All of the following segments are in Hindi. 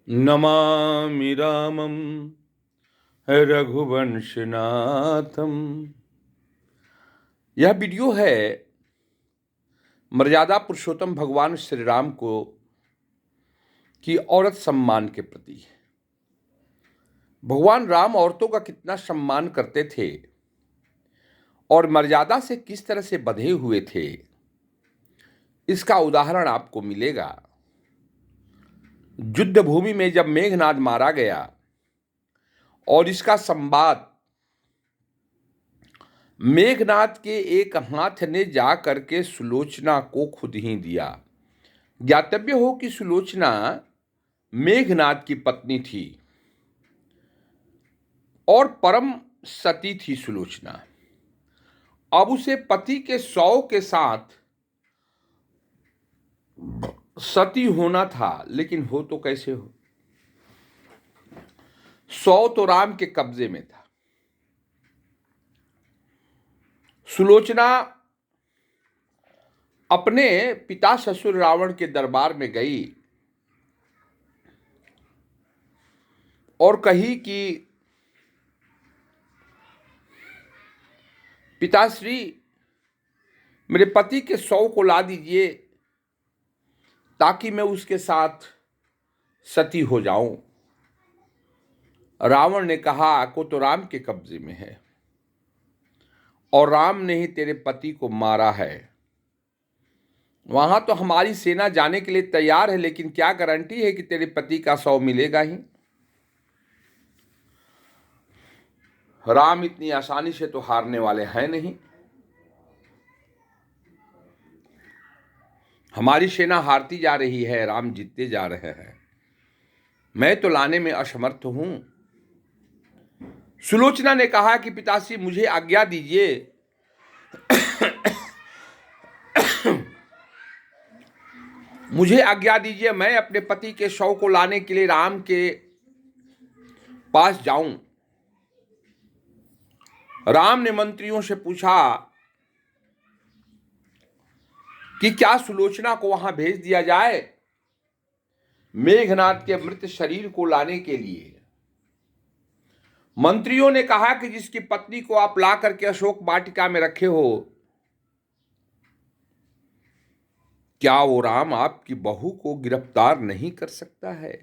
नमामि रामं रघुवंशनाथम। यह वीडियो है मर्यादा पुरुषोत्तम भगवान श्री राम को की औरत सम्मान के प्रति। भगवान राम औरतों का कितना सम्मान करते थे और मर्यादा से किस तरह से बंधे हुए थे, इसका उदाहरण आपको मिलेगा। युद्ध भूमि में जब मेघनाद मारा गया और इसका संवाद मेघनाद के एक हाथ ने जा करके सुलोचना को खुद ही दिया। ज्ञातव्य हो कि सुलोचना मेघनाद की पत्नी थी और परम सती थी सुलोचना। अब उसे पति के 100 के साथ सती होना था, लेकिन हो तो कैसे हो। 100 तो राम के कब्जे में था। सुलोचना अपने पिता ससुर रावण के दरबार में गई और कही कि पिताश्री, मेरे पति के 100 को ला दीजिए ताकि मैं उसके साथ सती हो जाऊं। रावण ने कहा को तो राम के कब्जे में है और राम ने ही तेरे पति को मारा है। वहां तो हमारी सेना जाने के लिए तैयार है, लेकिन क्या गारंटी है कि तेरे पति का 100 मिलेगा ही। राम इतनी आसानी से तो हारने वाले हैं नहीं। हमारी सेना हारती जा रही है, राम जीतते जा रहे हैं। मैं तो लाने में असमर्थ हूं। सुलोचना ने कहा कि पिताश्री, मुझे आज्ञा दीजिए मुझे आज्ञा दीजिए, मैं अपने पति के 100 को लाने के लिए राम के पास जाऊं। राम ने मंत्रियों से पूछा कि क्या सुलोचना को वहां भेज दिया जाए मेघनाद के मृत शरीर को लाने के लिए। मंत्रियों ने कहा कि जिसकी पत्नी को आप ला करके अशोक वाटिका में रखे हो, क्या वो राम आपकी बहू को गिरफ्तार नहीं कर सकता है?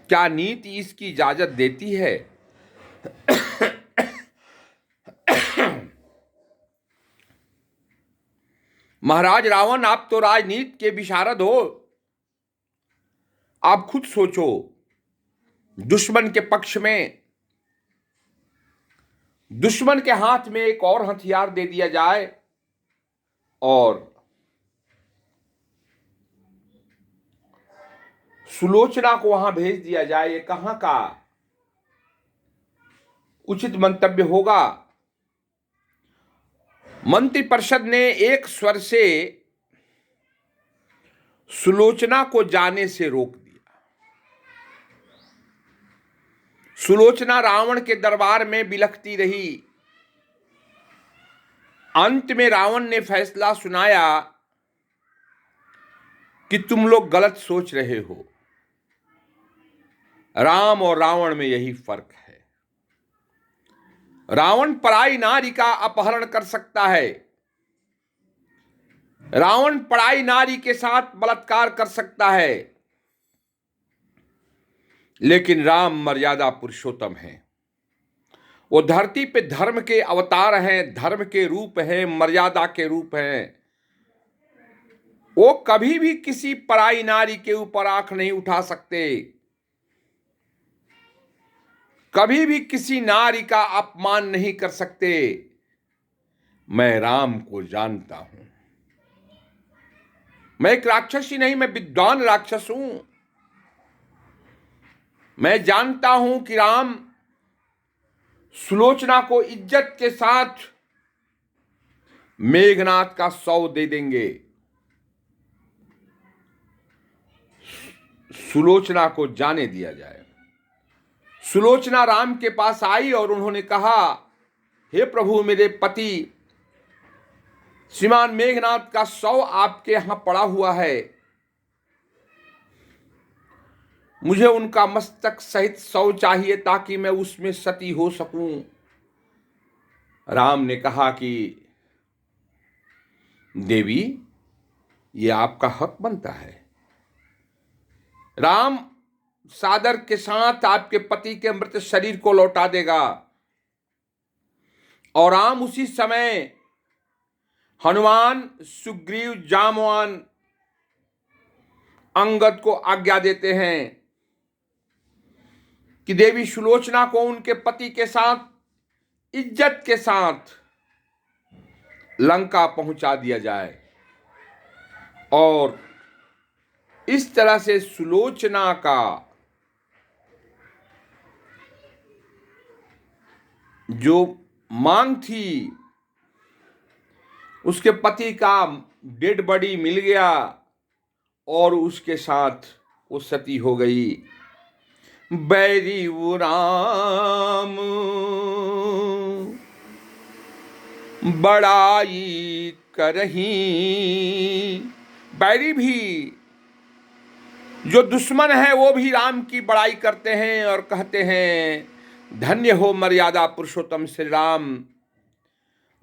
क्या नीति इसकी इजाजत देती है? महाराज रावण, आप तो राजनीति के विशारद हो। आप खुद सोचो, दुश्मन के पक्ष में, दुश्मन के हाथ में एक और हथियार दे दिया जाए और सुलोचना को वहां भेज दिया जाए, ये कहां का उचित मंतव्य होगा। मंत्रिपरिषद ने एक स्वर से सुलोचना को जाने से रोक दिया। सुलोचना रावण के दरबार में बिलखती रही। अंत में रावण ने फैसला सुनाया कि तुम लोग गलत सोच रहे हो। राम और रावण में यही फर्क है। रावण पराई नारी का अपहरण कर सकता है, रावण पराई नारी के साथ बलात्कार कर सकता है, लेकिन राम मर्यादा पुरुषोत्तम है। वो धरती पे धर्म के अवतार हैं, धर्म के रूप हैं, मर्यादा के रूप हैं। वो कभी भी किसी पराई नारी के ऊपर आंख नहीं उठा सकते, कभी भी किसी नारी का अपमान नहीं कर सकते। मैं राम को जानता हूं। मैं एक राक्षस ही नहीं, मैं विद्वान राक्षस हूं। मैं जानता हूं कि राम सुलोचना को इज्जत के साथ मेघनाद का 100 दे देंगे। सुलोचना को जाने दिया जाए। सुलोचना राम के पास आई और उन्होंने कहा, हे प्रभु, मेरे पति श्रीमान मेघनाद का 100 आपके यहां पड़ा हुआ है। मुझे उनका मस्तक सहित शव चाहिए ताकि मैं उसमें सती हो सकूं। राम ने कहा कि देवी, ये आपका हक बनता है। राम सादर के साथ आपके पति के मृत शरीर को लौटा देगा। और राम उसी समय हनुमान, सुग्रीव, जामवान, अंगद को आज्ञा देते हैं कि देवी सुलोचना को उनके पति के साथ इज्जत के साथ लंका पहुंचा दिया जाए। और इस तरह से सुलोचना का जो मांग थी, उसके पति का डेड बॉडी मिल गया और उसके साथ वो सती हो गई। बैरी वो राम बड़ाई करही। बैरी भी, जो दुश्मन है, वो भी राम की बड़ाई करते हैं और कहते हैं धन्य हो मर्यादा पुरुषोत्तम श्री राम,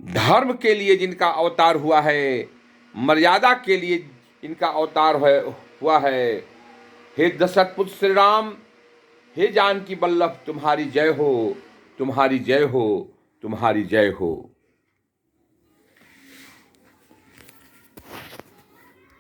धर्म के लिए जिनका अवतार हुआ है, मर्यादा के लिए इनका अवतार हुआ है। हे दशरथ पुत्र श्री राम, हे जानकी वल्लभ, तुम्हारी जय हो, तुम्हारी जय हो, तुम्हारी जय हो।